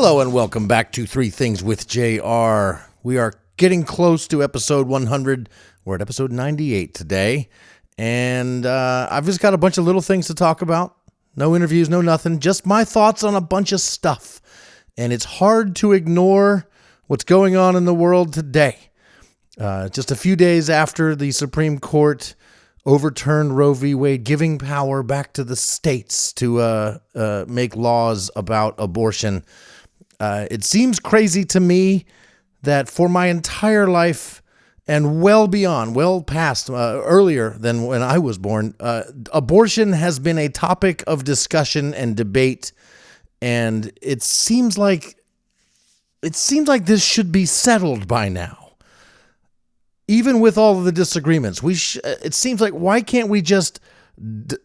Hello and welcome back to Three Things with JR. We are getting close to episode 100. We're at episode 98 today. And I've just got a bunch of little things to talk about. No interviews, no nothing. Just my thoughts on a bunch of stuff. And it's hard to ignore what's going on in the world today. Just a few days after the Supreme Court overturned Roe v. Wade, giving power back to the states to make laws about abortion. It seems crazy to me that for my entire life and well past, earlier than when I was born, abortion has been a topic of discussion and debate, and it seems like this should be settled by now. Even with all of the disagreements, it seems like, why can't we just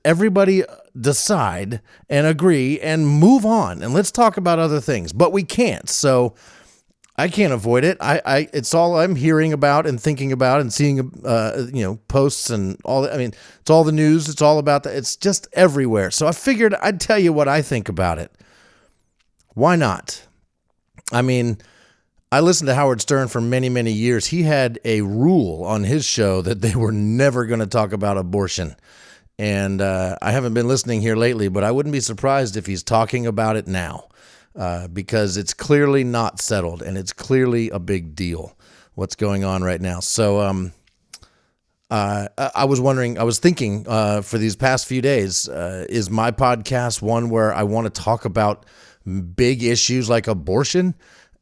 everybody decide and agree and move on and let's talk about other things? But we can't, so I can't avoid it. It's all I'm hearing about and thinking about and seeing, posts and all that. I mean, it's all the news. It's all about that. It's just everywhere. So I figured I'd tell you what I think about it. Why not? I mean, I listened to Howard Stern for many, many years. He had a rule on his show that they were never going to talk about abortion. And I haven't been listening here lately, but I wouldn't be surprised if he's talking about it now because it's clearly not settled and it's clearly a big deal what's going on right now. So I was thinking for these past few days, is my podcast one where I want to talk about big issues like abortion?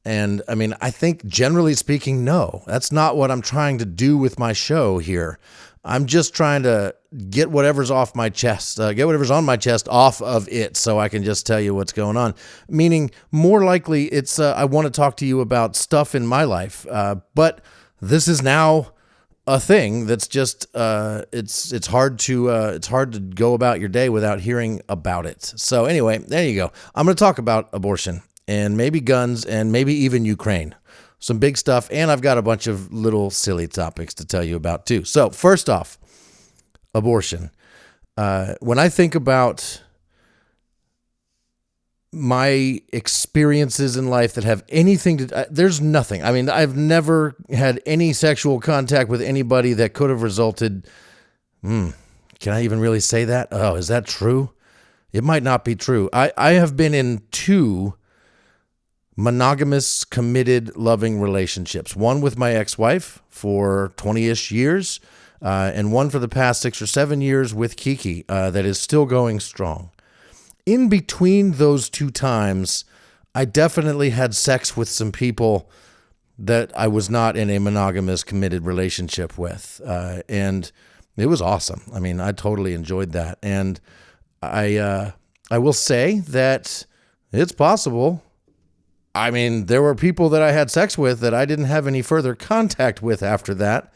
And I mean, I think generally speaking, no, that's not what I'm trying to do with my show here. I'm just trying to get whatever's off my chest, get whatever's on my chest off of it so I can just tell you what's going on. Meaning more likely it's, I want to talk to you about stuff in my life. But this is now a thing that's just, it's hard to go about your day without hearing about it. So anyway, there you go. I'm going to talk about abortion and maybe guns and maybe even Ukraine. Some big stuff, and I've got a bunch of little silly topics to tell you about too. So first off, abortion. When I think about my experiences in life that have anything to, there's nothing. I mean, I've never had any sexual contact with anybody that could have resulted. Can I even really say that? Oh, is that true? It might not be true. I have been in two monogamous, committed, loving relationships. One with my ex-wife for 20-ish years, and one for the past 6 or 7 years with Kiki that is still going strong. In between those two times, I definitely had sex with some people that I was not in a monogamous, committed relationship with, and it was awesome. I mean, I totally enjoyed that, and I will say that it's possible. I mean, there were people that I had sex with that I didn't have any further contact with after that.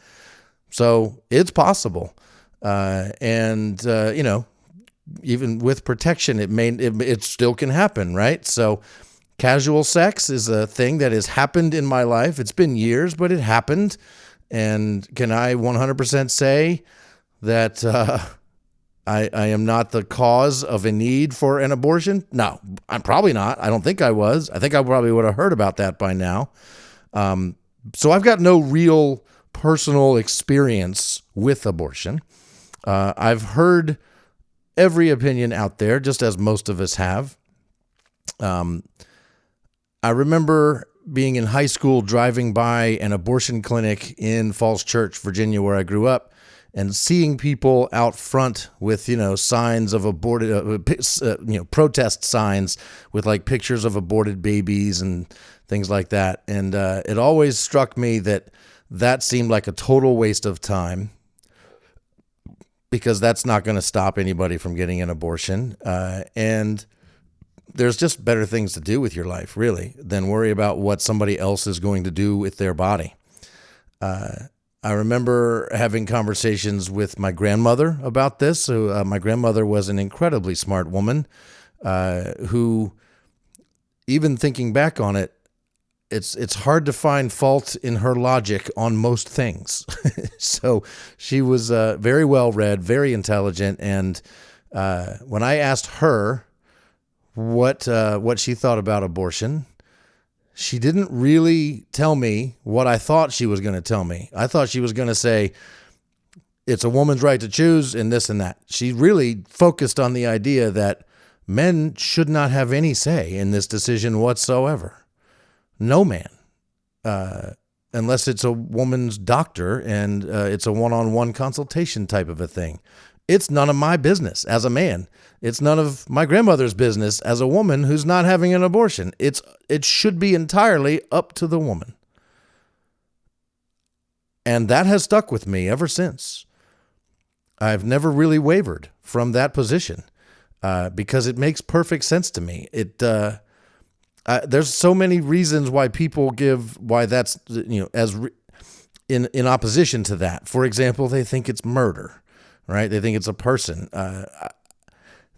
So it's possible. And even with protection, it still can happen, right? So casual sex is a thing that has happened in my life. It's been years, but it happened. And can I 100% say that I am not the cause of a need for an abortion? No, I'm probably not. I don't think I was. I think I probably would have heard about that by now. So I've got no real personal experience with abortion. I've heard every opinion out there, just as most of us have. I remember being in high school driving by an abortion clinic in Falls Church, Virginia, where I grew up, and seeing people out front with, signs of aborted, protest signs with like pictures of aborted babies and things like that. And it always struck me that seemed like a total waste of time because that's not going to stop anybody from getting an abortion. And there's just better things to do with your life, really, than worry about what somebody else is going to do with their body. I remember having conversations with my grandmother about this. So my grandmother was an incredibly smart woman who, even thinking back on it, it's hard to find fault in her logic on most things. So she was very well read, very intelligent, and when I asked her what she thought about abortion, she didn't really tell me what I thought she was going to tell me. I thought she was going to say, it's a woman's right to choose and this and that. She really focused on the idea that men should not have any say in this decision whatsoever. No man, unless it's a woman's doctor and it's a one-on-one consultation type of a thing. It's none of my business as a man. It's none of my grandmother's business as a woman who's not having an abortion. It should be entirely up to the woman. And that has stuck with me ever since. I've never really wavered from that position because it makes perfect sense to me. There's so many reasons why people why that's, in opposition to that. For example, they think it's murder, right? They think it's a person.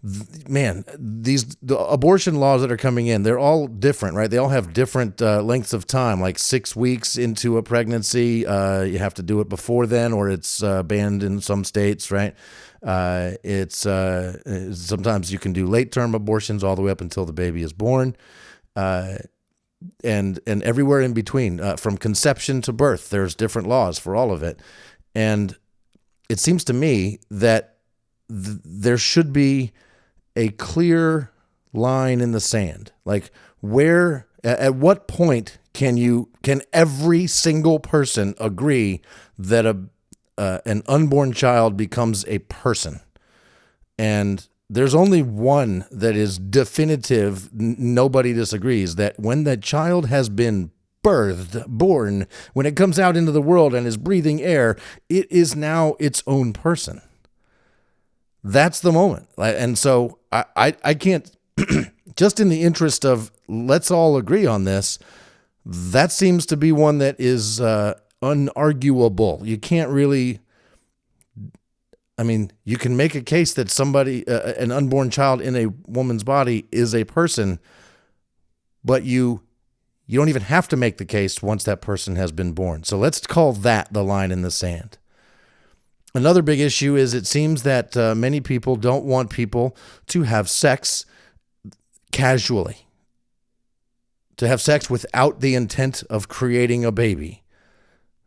The abortion laws that are coming in, they're all different, right? They all have different lengths of time, like 6 weeks into a pregnancy. You have to do it before then, or it's banned in some states, right? Sometimes you can do late-term abortions all the way up until the baby is born. And everywhere in between, from conception to birth, there's different laws for all of it. And it seems to me that there should be a clear line in the sand. Like at what point can every single person agree that an unborn child becomes a person? And there's only one that is definitive. Nobody disagrees that when the child has been born, when it comes out into the world and is breathing air, it is now its own person. That's the moment. And so I can't, just in the interest of let's all agree on this, that seems to be one that is unarguable. You can't really, you can make a case that somebody, an unborn child in a woman's body is a person, but you don't even have to make the case once that person has been born. So let's call that the line in the sand. Another big issue is it seems that many people don't want people to have sex casually, to have sex without the intent of creating a baby,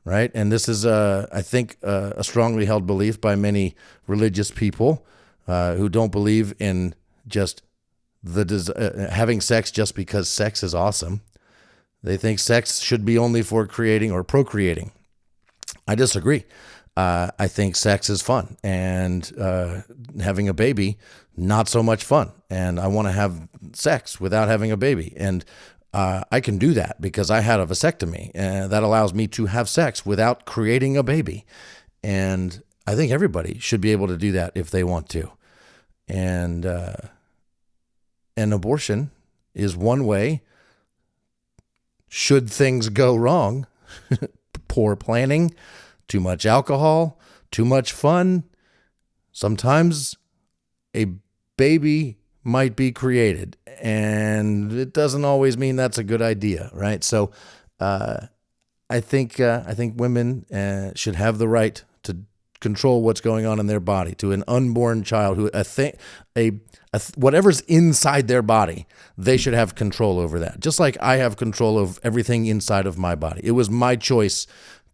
right? And this is, I think, a strongly held belief by many religious people who don't believe in just having sex just because sex is awesome. They think sex should be only for creating or procreating. I disagree. I think sex is fun, and having a baby, not so much fun. And I want to have sex without having a baby. And I can do that because I had a vasectomy, and that allows me to have sex without creating a baby. And I think everybody should be able to do that if they want to. And abortion is one way. Should things go wrong, poor planning, too much alcohol, too much fun, sometimes a baby might be created, and it doesn't always mean that's a good idea, right? So I think women should have the right to control what's going on in their body. To an unborn child, whatever's inside their body, they should have control over that. Just like I have control of everything inside of my body. It was my choice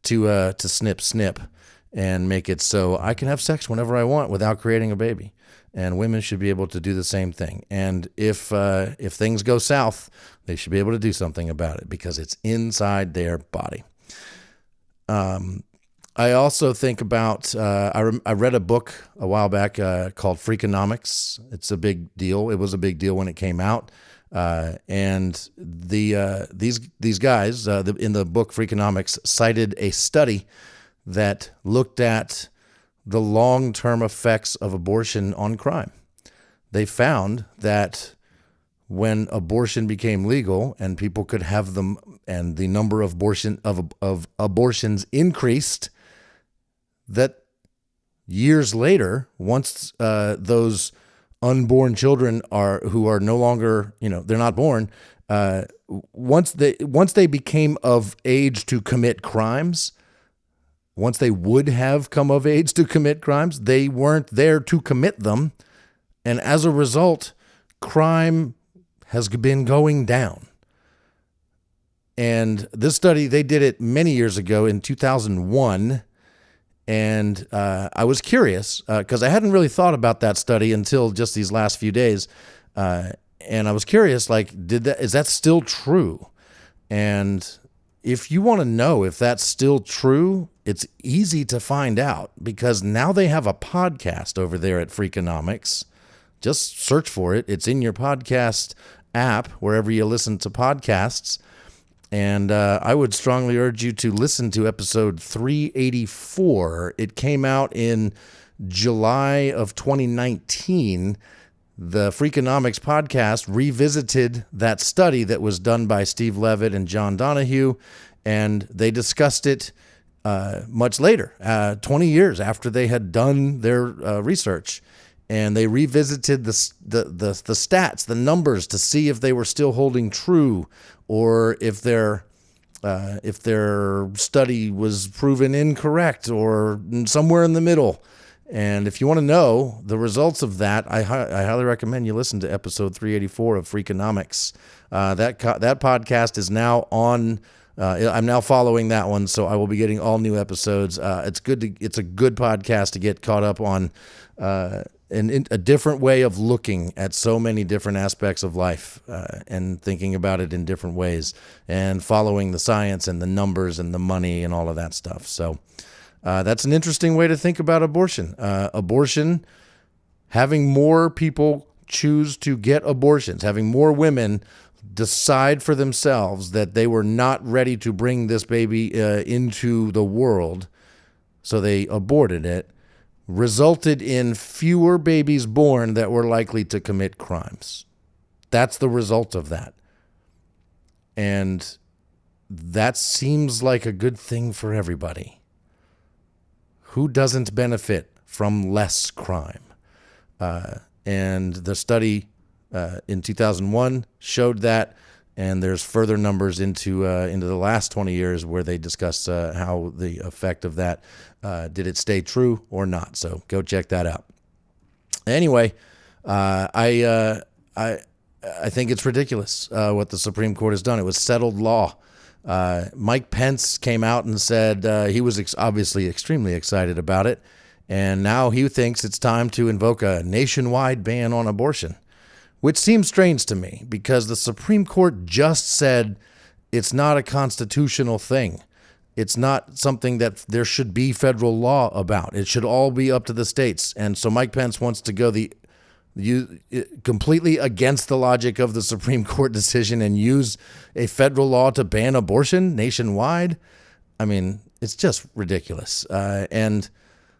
to snip and make it so I can have sex whenever I want without creating a baby. And women should be able to do the same thing. And if things go south, they should be able to do something about it because it's inside their body. I also think about, I read a book a while back called Freakonomics. It's a big deal. It was a big deal when it came out. And these guys in the book Freakonomics cited a study that looked at the long-term effects of abortion on crime. They found that when abortion became legal and people could have them, and the number of abortions increased, that years later, once those unborn children who are no longer, they're not born, once they became of age to commit crimes, once they would have come of age to commit crimes, they weren't there to commit them. And as a result, crime has been going down. And this study, they did it many years ago in 2001. And I was curious because I hadn't really thought about that study until just these last few days. And I was curious, like, is that still true? And if you want to know if that's still true, it's easy to find out because now they have a podcast over there at Freakonomics. Just search for it. It's in your podcast app, wherever you listen to podcasts. And I would strongly urge you to listen to episode 384. It came out in July of 2019. The Freakonomics podcast revisited that study that was done by Steve Levitt and John Donahue, and they discussed it much later, 20 years after they had done their research. And they revisited the stats, the numbers, to see if they were still holding true, or if their study was proven incorrect, or somewhere in the middle. And if you want to know the results of that, I highly recommend you listen to episode 384 of Freakonomics. That podcast is now on. I'm now following that one, so I will be getting all new episodes. It's a good podcast to get caught up on. A different way of looking at so many different aspects of life and thinking about it in different ways and following the science and the numbers and the money and all of that stuff. So that's an interesting way to think about abortion. Abortion, having more people choose to get abortions, having more women decide for themselves that they were not ready to bring this baby into the world, so they aborted it, resulted in fewer babies born that were likely to commit crimes. That's the result of that. And that seems like a good thing for everybody. Who doesn't benefit from less crime? And the study in 2001 showed that, and there's further numbers into the last 20 years where they discuss how the effect of that, did it stay true or not? So go check that out. Anyway, I think it's ridiculous what the Supreme Court has done. It was settled law. Mike Pence came out and said he was obviously extremely excited about it, and now he thinks it's time to invoke a nationwide ban on abortion, which seems strange to me because the Supreme Court just said it's not a constitutional thing. It's not something that there should be federal law about. It should all be up to the states. And so Mike Pence wants to go completely against the logic of the Supreme Court decision and use a federal law to ban abortion nationwide. I mean, it's just ridiculous. And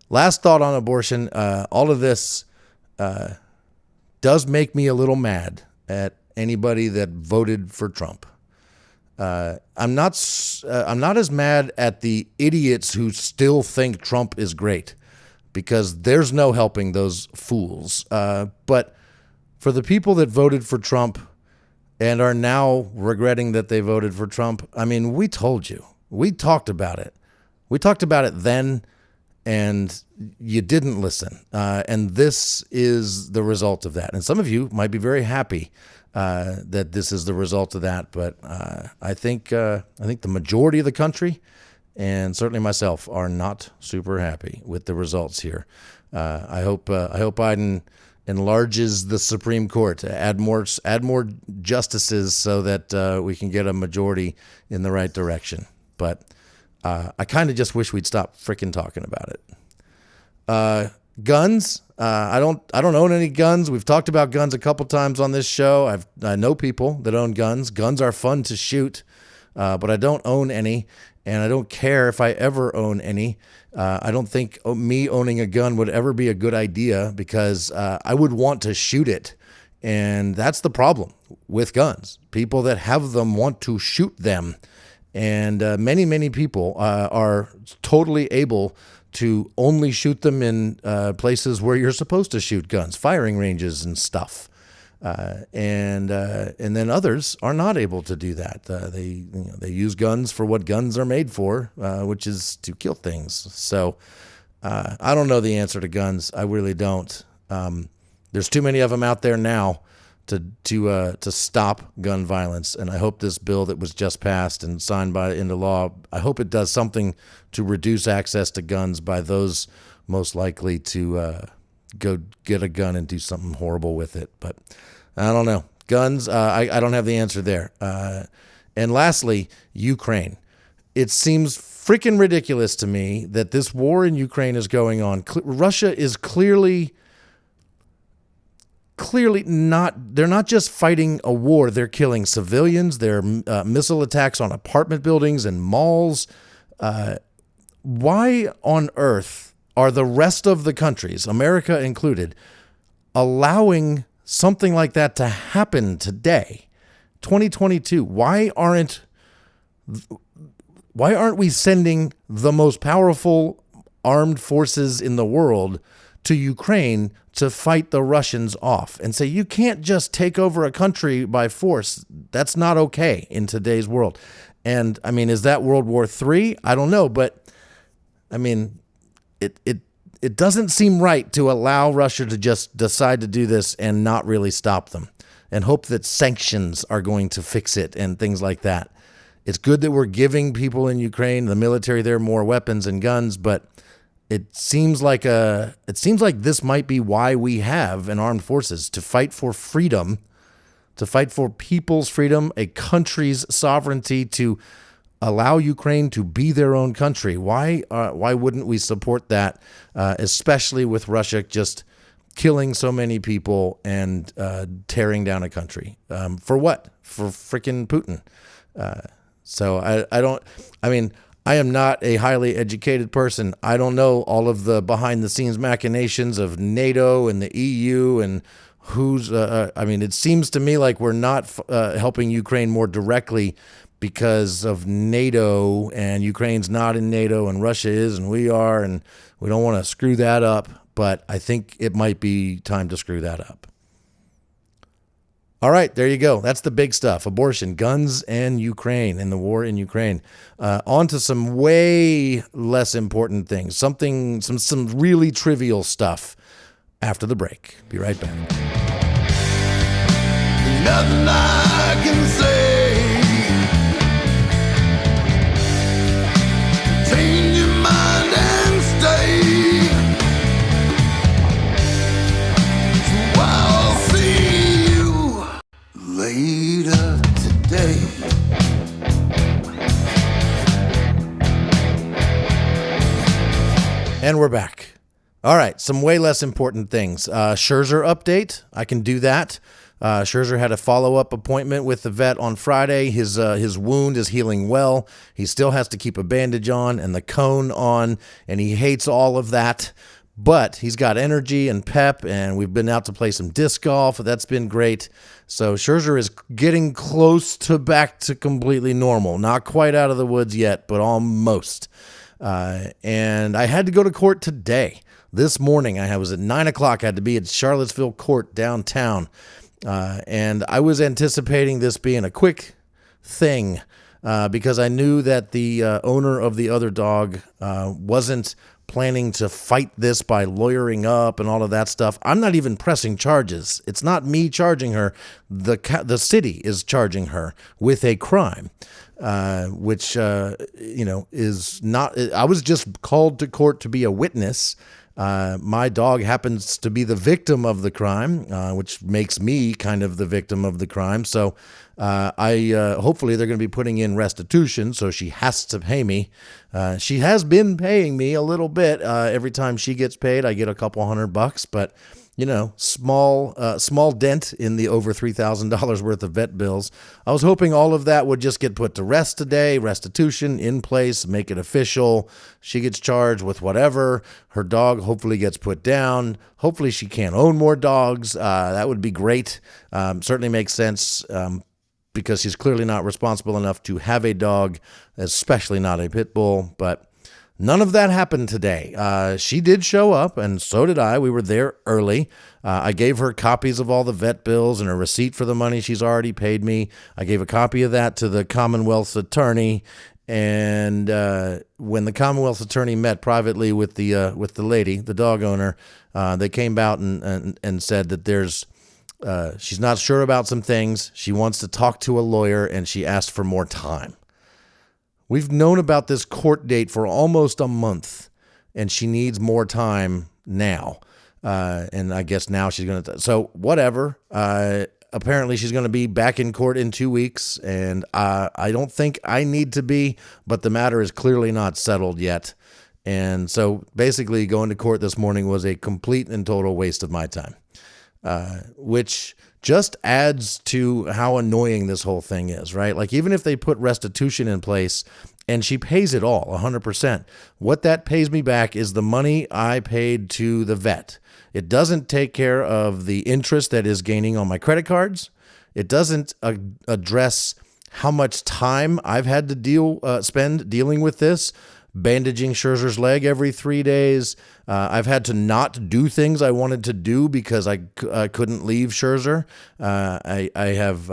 last thought on abortion, all of this does make me a little mad at anybody that voted for Trump. I'm not as mad at the idiots who still think Trump is great, because there's no helping those fools. But for the people that voted for Trump and are now regretting that they voted for Trump, I mean, we told you. We talked about it. We talked about it then, and you didn't listen. And this is the result of that. And some of you might be very happy that this is the result of that. But I think the majority of the country, and certainly myself, are not super happy with the results here. I hope Biden enlarges the Supreme Court, add more justices so that we can get a majority in the right direction. But I kind of just wish we'd stop freaking talking about it. Guns. I don't own any guns. We've talked about guns a couple times on this show. I know people that own guns. Guns are fun to shoot, but I don't own any, and I don't care if I ever own any. I don't think me owning a gun would ever be a good idea because I would want to shoot it, and that's the problem with guns. People that have them want to shoot them, and many people are totally able to only shoot them in places where you're supposed to shoot guns, firing ranges and stuff. And then others are not able to do that. They use guns for what guns are made for, which is to kill things. So I don't know the answer to guns. I really don't. There's too many of them out there now to stop gun violence. And I hope this bill that was just passed and signed into law, I hope it does something to reduce access to guns by those most likely to go get a gun and do something horrible with it. But I don't know. Guns, I don't have the answer there. And lastly, Ukraine. It seems freaking ridiculous to me that this war in Ukraine is going on. Russia is clearly not, they're not just fighting a war, they're killing civilians, they're missile attacks on apartment buildings and malls. Why on earth are the rest of the countries, America included, allowing something like that to happen today, 2022? Why aren't we sending the most powerful armed forces in the world to Ukraine to fight the Russians off and say, you can't just take over a country by force? That's not okay in today's world. And I mean, is that World War III? I don't know, but I mean, it doesn't seem right to allow Russia to just decide to do this and not really stop them and hope that sanctions are going to fix it and things like that. It's good that we're giving people in Ukraine, the military there, more weapons and guns, but it seems like this might be why we have an armed forces, to fight for freedom, to fight for people's freedom, a country's sovereignty, to allow Ukraine to be their own country. Why wouldn't we support that, especially with Russia just killing so many people and tearing down a country? For what? For freaking Putin. So I am not a highly educated person. I don't know all of the behind-the-scenes machinations of NATO and the EU and who's. It seems to me like we're not helping Ukraine more directly because of NATO, and Ukraine's not in NATO, and Russia is, and we are, and we don't want to screw that up. But I think it might be time to screw that up. All right, there you go. That's the big stuff: abortion, guns, and Ukraine, and the war in Ukraine. On to some way less important things, some really trivial stuff after the break. Be right back. Nothing I can say. Change your mind and stay. So I'll see you later today. And we're back. All right, some way less important things. Scherzer update. I can do that. Scherzer had a follow-up appointment with the vet on Friday. His wound is healing well. He still has to keep a bandage on and the cone on, and he hates all of that. But he's got energy and pep, and we've been out to play some disc golf. That's been great. So Scherzer is getting close to back to completely normal. Not quite out of the woods yet, but almost. And I had to go to court today. This morning, I was at 9 o'clock. I had to be at Charlottesville Court downtown. And I was anticipating this being a quick thing because I knew that the owner of the other dog wasn't planning to fight this by lawyering up and all of that stuff. I'm not even pressing charges. It's not me charging her. The city is charging her with a crime, which is not. I was just called to court to be a witness. My dog happens to be the victim of the crime, which makes me kind of the victim of the crime. So hopefully they're going to be putting in restitution, so she has to pay me. She has been paying me a little bit. Every time she gets paid, I get a couple $100, but small dent in the over $3,000 worth of vet bills. I was hoping all of that would just get put to rest today, restitution in place, make it official. She gets charged with whatever. Her dog hopefully gets put down. Hopefully she can't own more dogs. That would be great. Certainly makes sense because she's clearly not responsible enough to have a dog, especially not a pit bull, but none of that happened today. She did show up, and so did I. We were there early. I gave her copies of all the vet bills and a receipt for the money she's already paid me. I gave a copy of that to the Commonwealth's attorney, and when the Commonwealth's attorney met privately with the lady, the dog owner, they came out and said that there's She's not sure about some things. She wants to talk to a lawyer, and she asked for more time. We've known about this court date for almost a month, and she needs more time now. And I guess now she's going to... So whatever. Apparently she's going to be back in court in 2 weeks, and I don't think I need to be, but the matter is clearly not settled yet. And so basically going to court this morning was a complete and total waste of my time, which just adds to how annoying this whole thing is, right? Like, even if they put restitution in place and she pays it all 100%, what that pays me back is the money I paid to the vet. It doesn't take care of the interest that is gaining on my credit cards. It doesn't address how much time I've had to spend dealing with this, bandaging Scherzer's leg every 3 days. I've had to not do things I wanted to do because I couldn't leave Scherzer. I have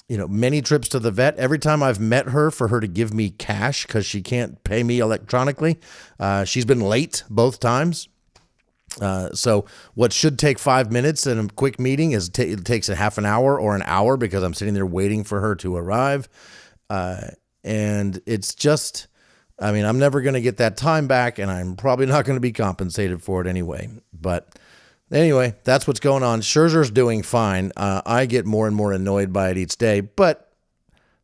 many trips to the vet. Every time I've met her for her to give me cash because she can't pay me electronically, she's been late both times. So what should take 5 minutes in a quick meeting it takes a half an hour or an hour because I'm sitting there waiting for her to arrive. And it's just, I'm never going to get that time back, and I'm probably not going to be compensated for it anyway. But anyway, that's what's going on. Scherzer's doing fine. I get more and more annoyed by it each day, but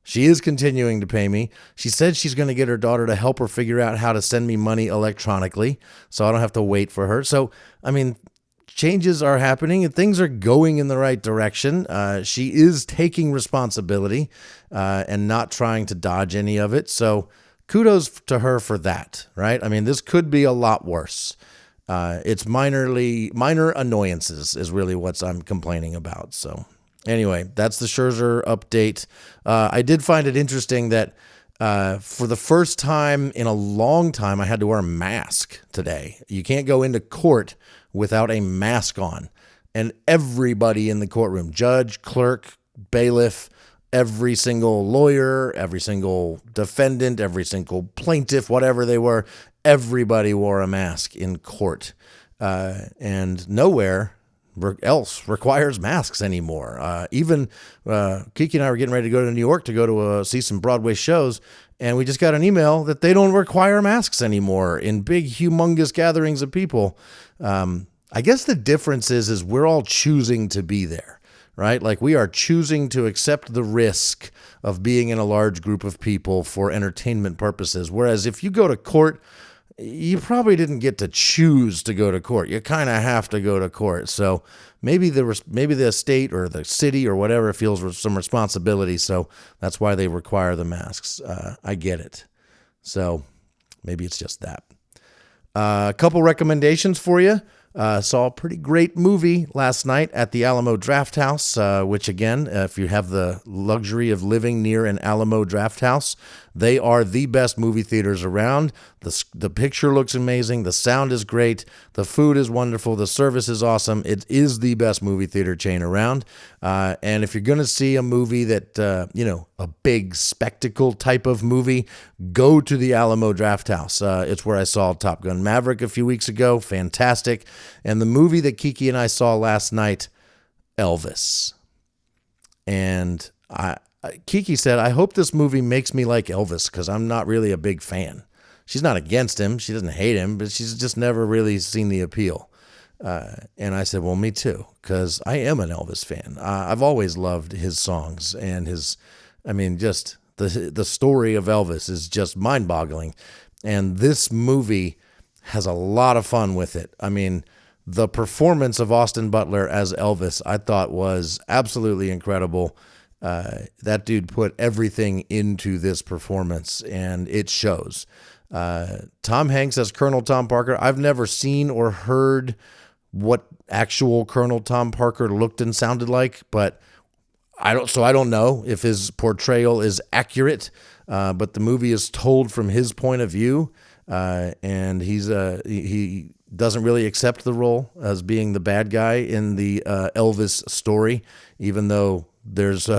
she is continuing to pay me. She said she's going to get her daughter to help her figure out how to send me money electronically so I don't have to wait for her. So, changes are happening and things are going in the right direction. She is taking responsibility and not trying to dodge any of it. So kudos to her for that, right? This could be a lot worse. It's minor annoyances is really what I'm complaining about. So anyway, that's the Scherzer update. I did find it interesting that for the first time in a long time, I had to wear a mask today. You can't go into court without a mask on. And everybody in the courtroom, judge, clerk, bailiff, every single lawyer, every single defendant, every single plaintiff, whatever they were, everybody wore a mask in court. And nowhere else requires masks anymore. Even Kiki and I were getting ready to go to New York to go to see some Broadway shows, and we just got an email that they don't require masks anymore in big, humongous gatherings of people. I guess the difference is we're all choosing to be there, right? Like, we are choosing to accept the risk of being in a large group of people for entertainment purposes. Whereas if you go to court, you probably didn't get to choose to go to court. You kind of have to go to court. So maybe the state or the city or whatever feels some responsibility. So that's why they require the masks. I get it. So maybe it's just that. A couple recommendations for you. Saw a pretty great movie last night at the Alamo Drafthouse, which again, if you have the luxury of living near an Alamo Drafthouse, they are the best movie theaters around. The picture looks amazing. The sound is great. The food is wonderful. The service is awesome. It is the best movie theater chain around. And if you're going to see a movie that, a big spectacle type of movie, go to the Alamo Drafthouse. It's where I saw Top Gun Maverick a few weeks ago. Fantastic. And the movie that Kiki and I saw last night, Elvis. And Kiki said, I hope this movie makes me like Elvis because I'm not really a big fan. She's not against him. She doesn't hate him, but she's just never really seen the appeal. And I said, well, me too, because I am an Elvis fan. I've always loved his songs and just the story of Elvis is just mind-boggling. And this movie has a lot of fun with it. The performance of Austin Butler as Elvis, I thought was absolutely incredible. That dude put everything into this performance, and it shows. Tom Hanks as Colonel Tom Parker. I've never seen or heard what actual Colonel Tom Parker looked and sounded like, but I don't know if his portrayal is accurate. But the movie is told from his point of view, and he doesn't really accept the role as being the bad guy in the Elvis story, even though there's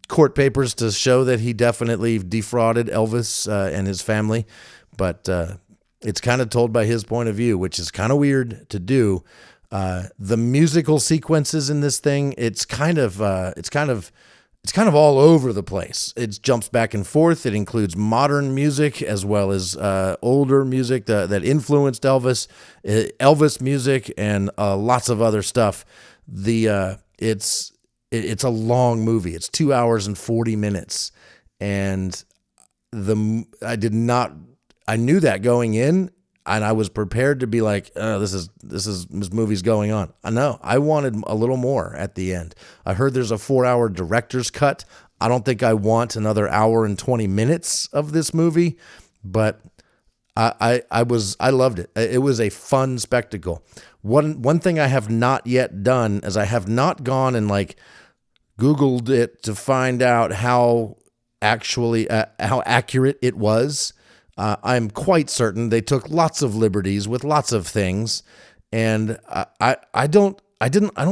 court papers to show that he definitely defrauded Elvis and his family. But it's kind of told by his point of view, which is kind of weird to do. The musical sequences in this thing, it's kind of all over the place. It jumps back and forth. It includes modern music as well as older music that influenced Elvis music, and lots of other stuff. It's a long movie. It's 2 hours and 40 minutes, and I knew that going in, and I was prepared to be like, oh, this movie's going on. I know. I wanted a little more at the end. I heard there's a 4-hour director's cut. I don't think I want another hour and 20 minutes of this movie, but I loved it. It was a fun spectacle. One thing I have not yet done is I have not gone and like Googled it to find out how accurate it was. I'm quite certain they took lots of liberties with lots of things, and I don't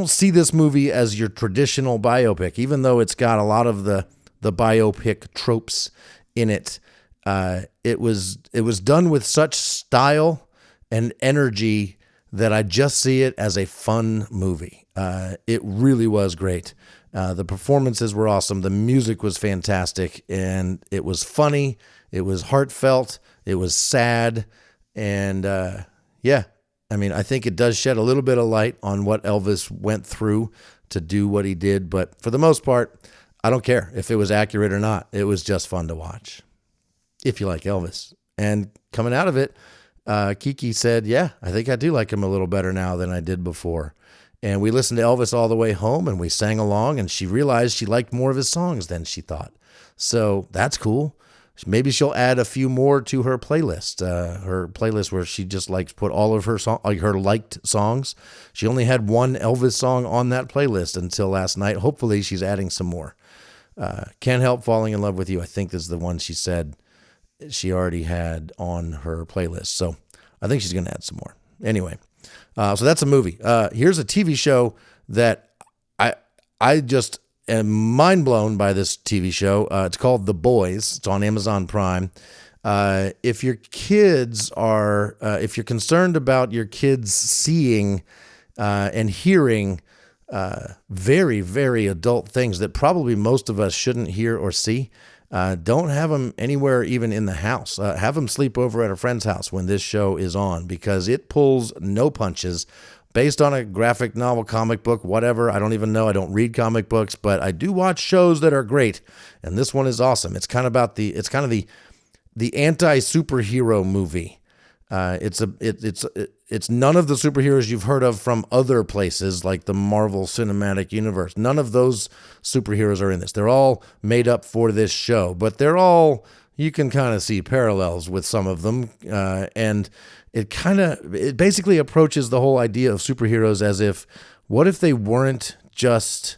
see this movie as your traditional biopic, even though it's got a lot of the biopic tropes in it. It was done with such style and energy that I just see it as a fun movie. It really was great. The performances were awesome. The music was fantastic, and it was funny. It was heartfelt. It was sad. And yeah, I mean, I think it does shed a little bit of light on what Elvis went through to do what he did. But for the most part, I don't care if it was accurate or not. It was just fun to watch, if you like Elvis. And coming out of it, Kiki said, yeah, I think I do like him a little better now than I did before. And we listened to Elvis all the way home, and we sang along, and she realized she liked more of his songs than she thought. So that's cool. Maybe she'll add a few more to her playlist. Her playlist where she just likes put all of her her liked songs. She only had one Elvis song on that playlist until last night. Hopefully she's adding some more. Can't Help Falling in Love with You, I think is the one she said she already had on her playlist. So I think she's going to add some more. Anyway, so that's a movie. Here's a TV show that I just am mind blown by this TV show. It's called The Boys. It's on Amazon Prime. If your kids are, if you're concerned about your kids seeing and hearing very, very adult things that probably most of us shouldn't hear or see, don't have them anywhere, even in the house. Have them sleep over at a friend's house when this show is on, because it pulls no punches. Based on a graphic novel, comic book, whatever. I don't even know. I don't read comic books, but I do watch shows that are great. And this one is awesome. It's kind of the anti-superhero movie. It's none of the superheroes you've heard of from other places like the Marvel Cinematic Universe. None of those superheroes are in this. They're all made up for this show, but you can kind of see parallels with some of them. And it basically approaches the whole idea of superheroes as if, what if they weren't just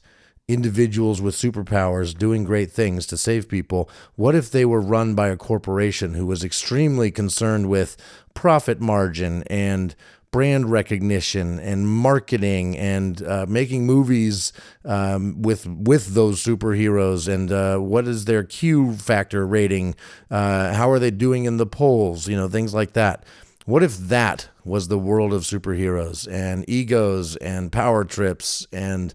individuals with superpowers doing great things to save people? What if they were run by a corporation who was extremely concerned with profit margin and brand recognition and marketing and making movies with those superheroes? And what is their Q factor rating? How are they doing in the polls? Things like that. What if that was the world of superheroes and egos and power trips and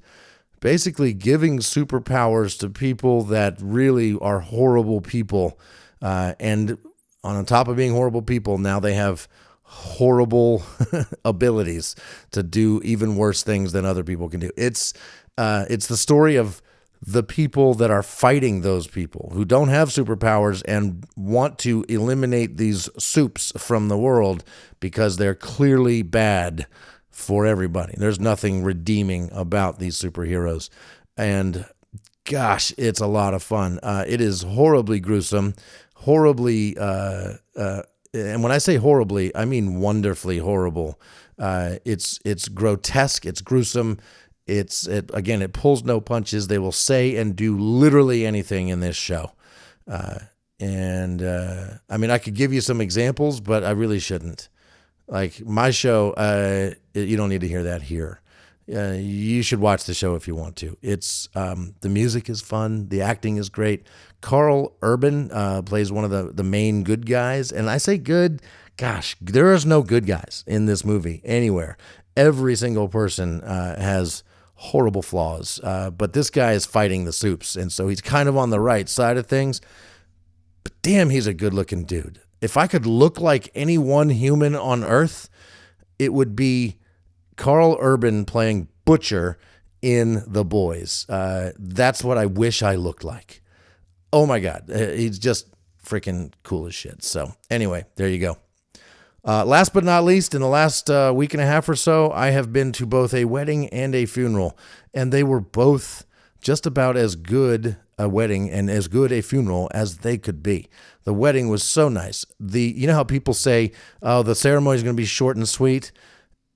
basically giving superpowers to people that really are horrible people? And on top of being horrible people, now they have horrible abilities to do even worse things than other people can do. It's the story of the people that are fighting those people who don't have superpowers and want to eliminate these soups from the world because they're clearly bad for everybody. There's nothing redeeming about these superheroes. And gosh, it's a lot of fun. It is horribly gruesome, horribly, and when I say horribly, I mean wonderfully horrible. It's grotesque, it's gruesome. It pulls no punches. They will say and do literally anything in this show. I mean, I could give you some examples, but I really shouldn't. Like my show, you don't need to hear that here. You should watch the show if you want to. It's the music is fun. The acting is great. Carl Urban plays one of the main good guys. And I say good, gosh, there is no good guys in this movie anywhere. Every single person has horrible flaws, but this guy is fighting the soups, and so he's kind of on the right side of things. But damn, he's a good-looking dude. If I could look like any one human on Earth, it would be Carl Urban playing Butcher in The Boys. That's what I wish I looked like. Oh my God, he's just freaking cool as shit. So anyway, there you go. Last but not least, in the last week and a half or so, I have been to both a wedding and a funeral, and they were both just about as good a wedding and as good a funeral as they could be. The wedding was so nice. You know how people say, oh, the ceremony is going to be short and sweet,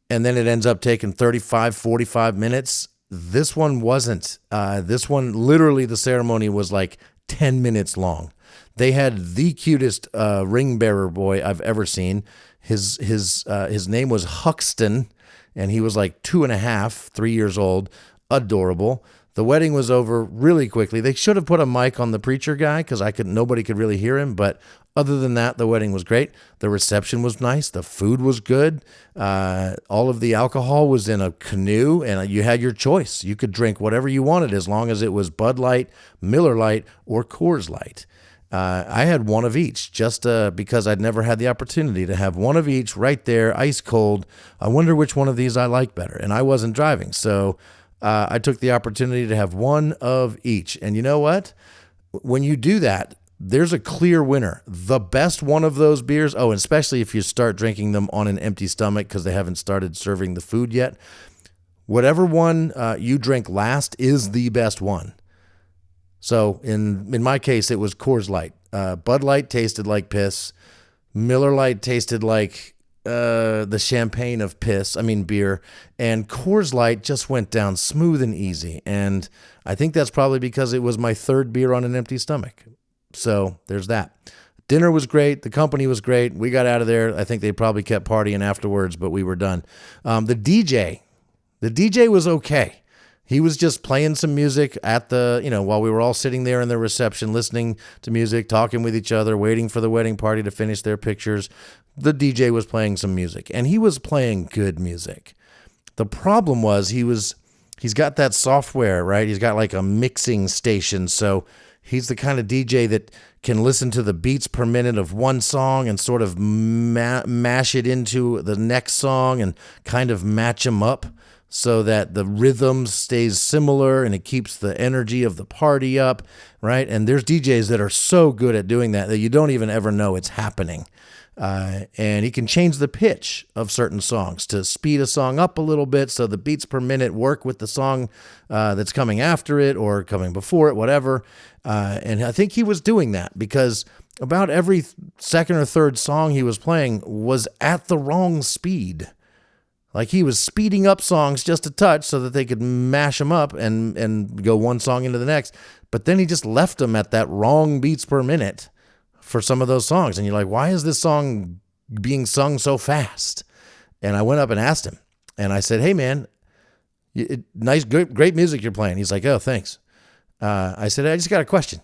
and then it ends up taking 35, 45 minutes? This one wasn't. This one, literally, the ceremony was like 10 minutes long. They had the cutest ring bearer boy I've ever seen. His name was Huxton, and he was like 2.5, 3 years old. Adorable. The wedding was over really quickly. They should have put a mic on the preacher guy because nobody could really hear him. But other than that, the wedding was great. The reception was nice. The food was good. All of the alcohol was in a canoe, and you had your choice. You could drink whatever you wanted as long as it was Bud Light, Miller Lite, or Coors Light. I had one of each just because I'd never had the opportunity to have one of each right there, ice cold. I wonder which one of these I like better. And I wasn't driving, so I took the opportunity to have one of each. And you know what? When you do that, there's a clear winner. The best one of those beers, and especially if you start drinking them on an empty stomach because they haven't started serving the food yet, whatever one you drink last is the best one. So in my case, it was Coors Light. Bud Light tasted like piss. Miller Lite tasted like the champagne of beer. And Coors Light just went down smooth and easy. And I think that's probably because it was my third beer on an empty stomach. So there's that. Dinner was great. The company was great. We got out of there. I think they probably kept partying afterwards, but we were done. The DJ was okay. He was just playing some music while we were all sitting there in the reception, listening to music, talking with each other, waiting for the wedding party to finish their pictures. The DJ was playing some music, and he was playing good music. The problem was he's got that software, right? He's got like a mixing station, so he's the kind of DJ that can listen to the beats per minute of one song and sort of mash it into the next song and kind of match them up, so that the rhythm stays similar and it keeps the energy of the party up, right? And there's DJs that are so good at doing that you don't even ever know it's happening. And he can change the pitch of certain songs to speed a song up a little bit so the beats per minute work with the song that's coming after it or coming before it, whatever. And I think he was doing that because about every second or third song he was playing was at the wrong speed. Like he was speeding up songs just a touch so that they could mash them up and go one song into the next. But then he just left them at that wrong beats per minute for some of those songs. And you're like, why is this song being sung so fast? And I went up and asked him. And I said, hey, man, nice, great music you're playing. He's like, oh, thanks. I said, I just got a question.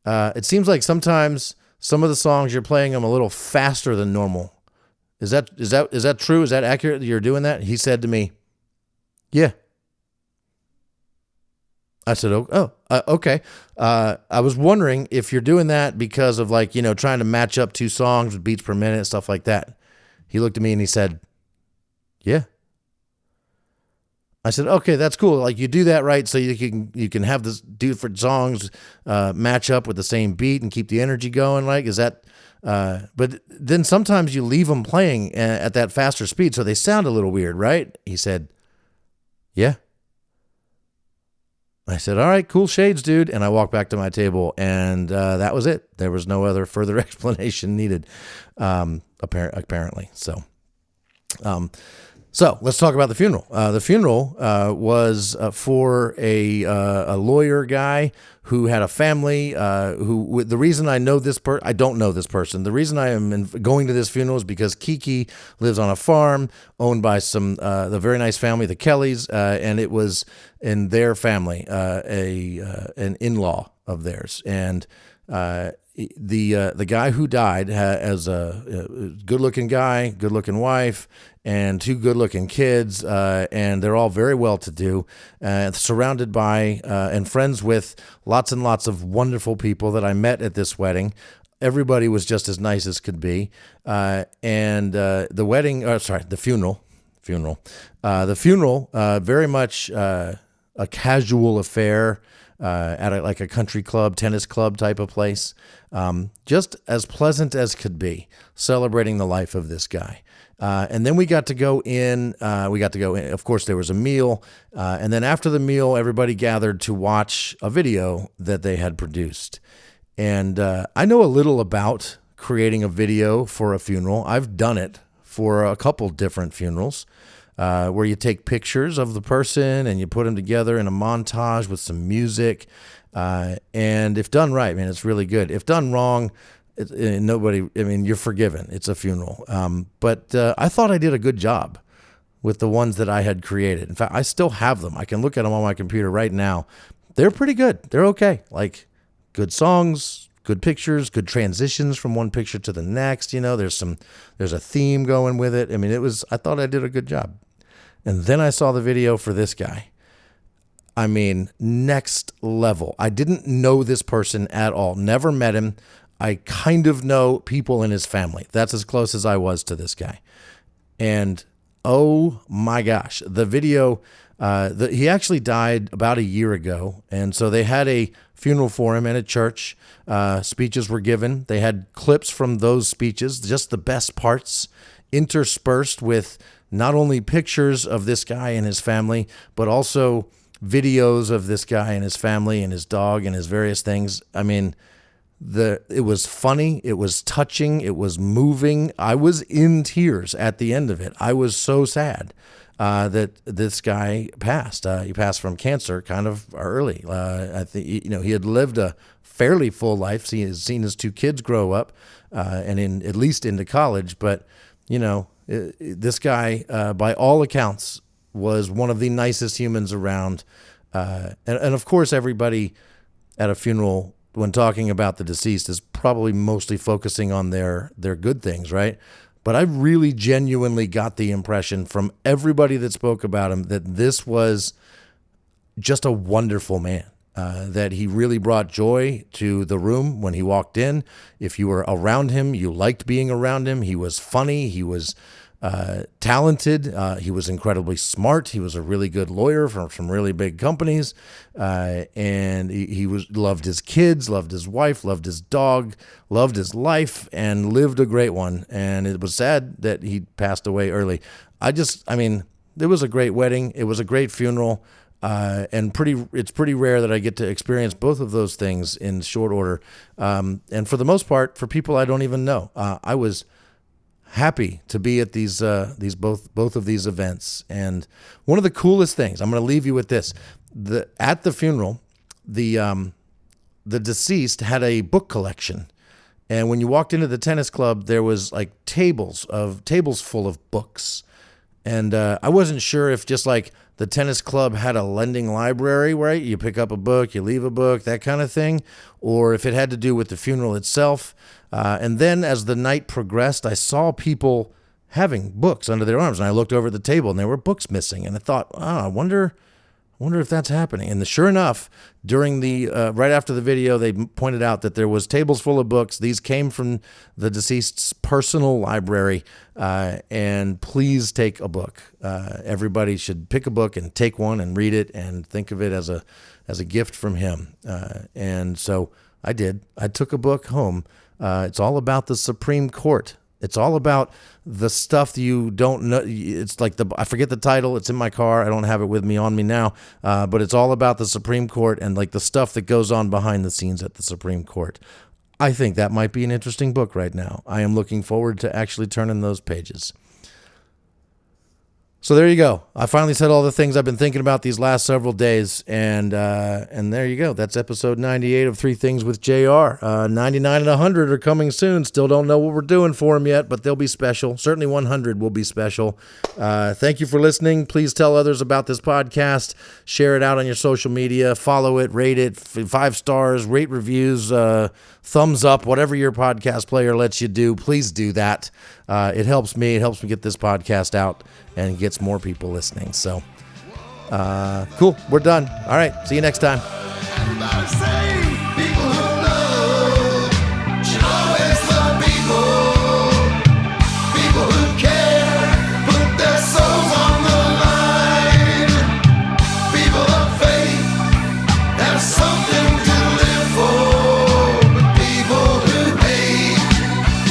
It seems like sometimes some of the songs you're playing them a little faster than normal. Is that true? Is that accurate that you're doing that? He said to me, yeah. I said, okay. I was wondering if you're doing that because of trying to match up two songs with beats per minute, stuff like that. He looked at me and he said, yeah. I said, okay, that's cool. Like you do that right so you can have this different songs match up with the same beat and keep the energy going. Like, is that... but then sometimes you leave them playing at that faster speed, so they sound a little weird, right? He said, yeah. I said, all right, cool shades, dude. And I walked back to my table, and that was it. There was no other further explanation needed, apparently. So let's talk about the funeral. The funeral was for a lawyer guy who had a family. The reason I know this I don't know this person. The reason I am going to this funeral is because Kiki lives on a farm owned by the very nice family, the Kellys, and it was in their family, an in-law of theirs, and the guy who died as a good-looking guy, good-looking wife, and two good-looking kids, and they're all very well-to-do, surrounded by and friends with lots and lots of wonderful people that I met at this wedding. Everybody was just as nice as could be, and the wedding, the funeral, very much a casual affair. At like a country club, tennis club type of place. Just as pleasant as could be, celebrating the life of this guy. And then we got to go in. Of course, there was a meal. And then after the meal, everybody gathered to watch a video that they had produced. And I know a little about creating a video for a funeral. I've done it for a couple different funerals. Where you take pictures of the person and you put them together in a montage with some music. And if done right, man, it's really good. If done wrong, you're forgiven. It's a funeral. But I thought I did a good job with the ones that I had created. In fact, I still have them. I can look at them on my computer right now. They're pretty good. They're okay. Like good songs, good pictures, good transitions from one picture to the next. There's a theme going with it. I thought I did a good job. And then I saw the video for this guy. Next level. I didn't know this person at all. Never met him. I kind of know people in his family. That's as close as I was to this guy. And oh my gosh, the video, he actually died about a year ago. And so they had a funeral for him at a church. Speeches were given. They had clips from those speeches, just the best parts, interspersed with not only pictures of this guy and his family, but also videos of this guy and his family and his dog and his various things. It was funny. It was touching. It was moving. I was in tears at the end of it. I was so sad that this guy passed. He passed from cancer kind of early. I think, he had lived a fairly full life. He has seen his two kids grow up and at least into college. But, this guy, by all accounts, was one of the nicest humans around. And of course, everybody at a funeral, when talking about the deceased, is probably mostly focusing on their good things, right? But I really genuinely got the impression from everybody that spoke about him that this was just a wonderful man. That he really brought joy to the room when he walked in. If you were around him, you liked being around him. He was funny. He was talented. He was incredibly smart. He was a really good lawyer from some really big companies. And he loved his kids, loved his wife, loved his dog, loved his life, and lived a great one. And it was sad that he passed away early. It was a great wedding. It was a great funeral. And it's pretty rare that I get to experience both of those things in short order. And for the most part, for people I don't even know, I was happy to be at these both of these events. And one of the coolest things, I'm going to leave you with this: at the funeral, the deceased had a book collection, and when you walked into the tennis club, there was like tables full of books. And I wasn't sure if just like the tennis club had a lending library, right? You pick up a book, you leave a book, that kind of thing, or if it had to do with the funeral itself. And then as the night progressed, I saw people having books under their arms, and I looked over at the table, and there were books missing. And I thought, I wonder if that's happening. And sure enough, during the right after the video, they pointed out that there was tables full of books. These came from the deceased's personal library. And please take a book. Everybody should pick a book and take one and read it and think of it as a gift from him. And so I did. I took a book home. It's all about the Supreme Court. It's all about the stuff that you don't know. It's like I forget the title. It's in my car. I don't have it with me on me now. But it's all about the Supreme Court and like the stuff that goes on behind the scenes at the Supreme Court. I think that might be an interesting book right now. I am looking forward to actually turning those pages. So there you go. I finally said all the things I've been thinking about these last several days, and there you go. That's episode 98 of 3 Things with JR. 99 and 100 are coming soon. Still don't know what we're doing for them yet, but they'll be special. Certainly 100 will be special. Thank you for listening. Please tell others about this podcast. Share it out on your social media. Follow it, rate it, 5 stars, rate reviews, thumbs up, whatever your podcast player lets you do. Please do that. It helps me. It helps me get this podcast out and gets more people listening. So, cool. We're done. All right. See you next time. Everybody say, people who love should always love people who care, put their souls on the line, people of faith, have something to live for, but people who hate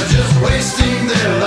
are just wasting their life.